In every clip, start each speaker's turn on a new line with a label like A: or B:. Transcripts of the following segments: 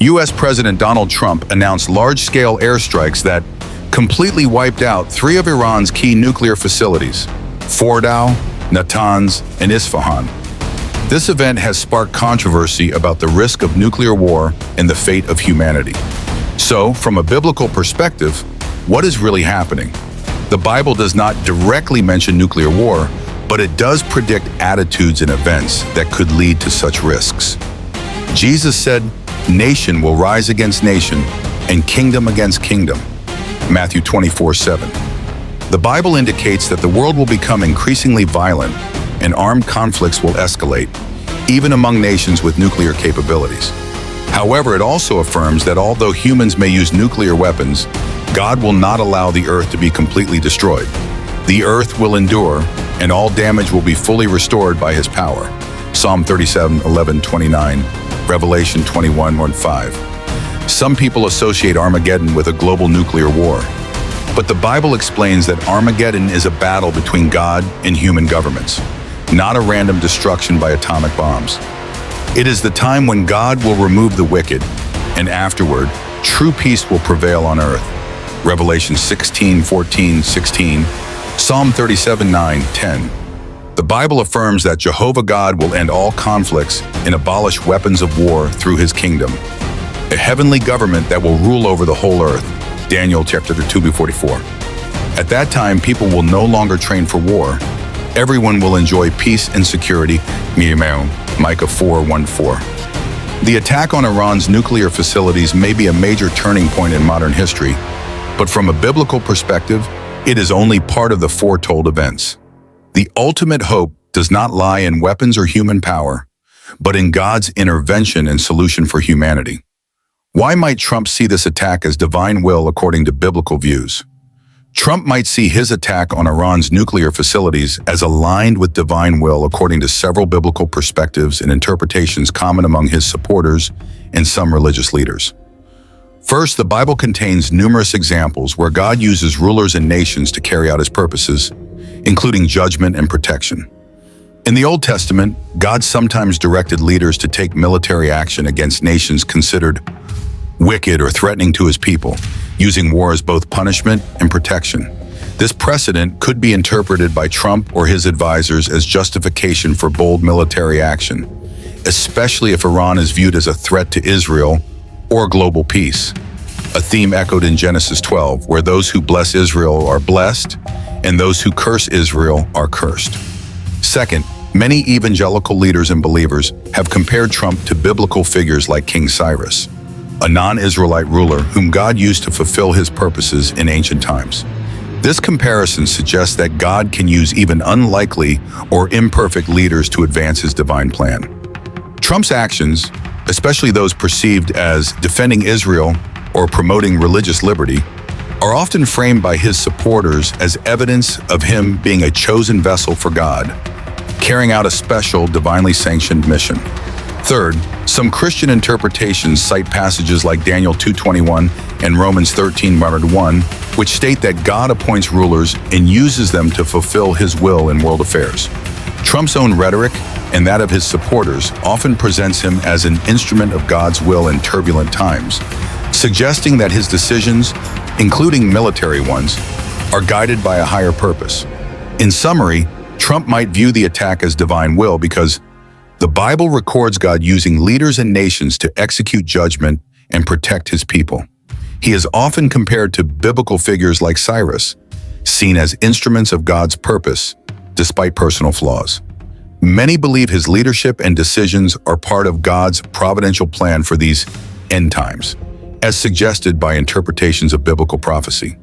A: U.S. President Donald Trump announced large-scale airstrikes that completely wiped out 3 of Iran's key nuclear facilities, Fordow, Natanz, and Isfahan. This event has sparked controversy about the risk of nuclear war and the fate of humanity. So, from a biblical perspective, what is really happening? The Bible does not directly mention nuclear war, but it does predict attitudes and events that could lead to such risks. Jesus said, "Nation will rise against nation, and kingdom against kingdom." Matthew 24:7. The Bible indicates that the world will become increasingly violent and armed conflicts will escalate, even among nations with nuclear capabilities. However, it also affirms that although humans may use nuclear weapons, God will not allow the earth to be completely destroyed. The earth will endure, and all damage will be fully restored by his power. Psalm 37:11-29, Revelation 21:1-5. Some people associate Armageddon with a global nuclear war, but the Bible explains that Armageddon is a battle between God and human governments, not a random destruction by atomic bombs. It is the time when God will remove the wicked, and afterward, true peace will prevail on earth. Revelation 16:14-16, Psalm 37:9-10. The Bible affirms that Jehovah God will end all conflicts and abolish weapons of war through his kingdom, a heavenly government that will rule over the whole earth. Daniel chapter 2:44. At that time, people will no longer train for war. Everyone will enjoy peace and security. Micah 4:1-4. The attack on Iran's nuclear facilities may be a major turning point in modern history, but from a biblical perspective, it is only part of the foretold events. The ultimate hope does not lie in weapons or human power, but in God's intervention and solution for humanity. Why might Trump see this attack as divine will according to biblical views? Trump might see his attack on Iran's nuclear facilities as aligned with divine will according to several biblical perspectives and interpretations common among his supporters and some religious leaders. First, the Bible contains numerous examples where God uses rulers and nations to carry out his purposes, including judgment and protection. In the Old Testament, God sometimes directed leaders to take military action against nations considered wicked or threatening to his people, using war as both punishment and protection. This precedent could be interpreted by Trump or his advisors as justification for bold military action, especially if Iran is viewed as a threat to Israel or global peace, a theme echoed in Genesis 12, where those who bless Israel are blessed and those who curse Israel are cursed. Second, many evangelical leaders and believers have compared Trump to biblical figures like King Cyrus, a non-Israelite ruler whom God used to fulfill his purposes in ancient times. This comparison suggests that God can use even unlikely or imperfect leaders to advance his divine plan. Trump's actions, especially those perceived as defending Israel or promoting religious liberty, are often framed by his supporters as evidence of him being a chosen vessel for God, carrying out a special, divinely sanctioned mission. Third, some Christian interpretations cite passages like Daniel 2:21 and Romans 13:1, which state that God appoints rulers and uses them to fulfill his will in world affairs. Trump's own rhetoric and that of his supporters often presents him as an instrument of God's will in turbulent times, suggesting that his decisions, including military ones, are guided by a higher purpose. In summary, Trump might view the attack as divine will because the Bible records God using leaders and nations to execute judgment and protect his people. He is often compared to biblical figures like Cyrus, seen as instruments of God's purpose, despite personal flaws. Many believe his leadership and decisions are part of God's providential plan for these end times, as suggested by interpretations of biblical prophecy.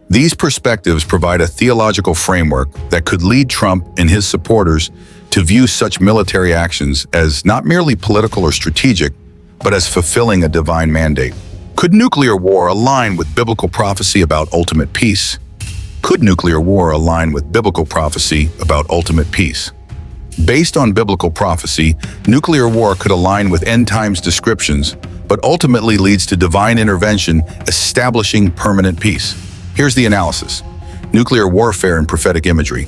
A: These perspectives provide a theological framework that could lead Trump and his supporters to view such military actions as not merely political or strategic, but as fulfilling a divine mandate. Could nuclear war align with biblical prophecy about ultimate peace? Could nuclear war align with biblical prophecy about ultimate peace? Based on biblical prophecy, nuclear war could align with end times descriptions, but ultimately leads to divine intervention establishing permanent peace. Here's the analysis. Nuclear warfare and prophetic imagery.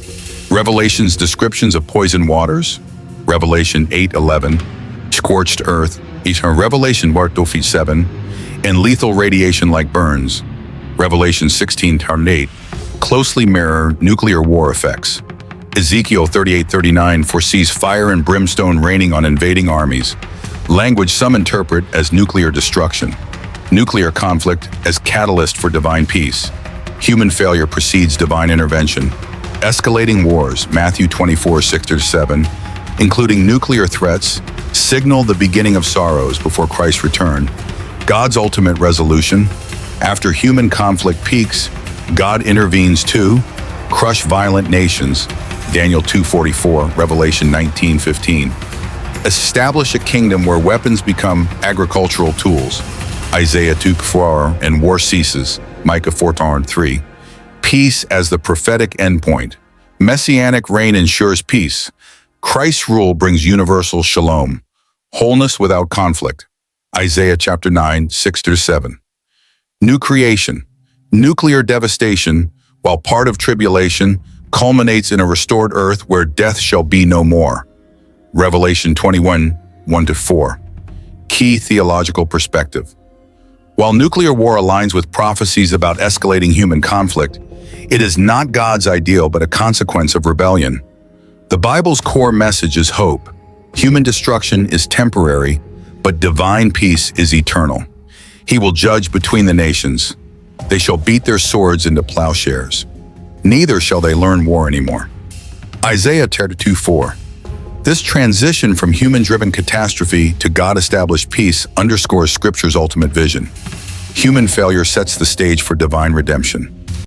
A: Revelation's descriptions of poisoned waters, Revelation 8:11, scorched earth, Revelation 7, and lethal radiation like burns, Revelation 16:8, closely mirror nuclear war effects. Ezekiel 38:39 foresees fire and brimstone raining on invading armies, language some interpret as nuclear destruction. Nuclear conflict as catalyst for divine peace. Human failure precedes divine intervention. Escalating wars, Matthew 24:6-7, including nuclear threats, signal the beginning of sorrows before Christ's return. God's ultimate resolution. After human conflict peaks, God intervenes to crush violent nations, Daniel 2:44, Revelation 19:15. Establish a kingdom where weapons become agricultural tools, Isaiah 2:4, and war ceases, Micah 4:3. Peace as the prophetic endpoint. Messianic reign ensures peace. Christ's rule brings universal shalom, wholeness without conflict, Isaiah chapter 9:6-7. New creation. Nuclear devastation, while part of tribulation, culminates in a restored earth where death shall be no more, Revelation 21:1-4. Key theological perspective. While nuclear war aligns with prophecies about escalating human conflict, it is not God's ideal but a consequence of rebellion. The Bible's core message is hope. Human destruction is temporary, but divine peace is eternal. He will judge between the nations. They shall beat their swords into plowshares. Neither shall they learn war anymore. Isaiah 2:4. This transition from human-driven catastrophe to God-established peace underscores Scripture's ultimate vision. Human failure sets the stage for divine redemption.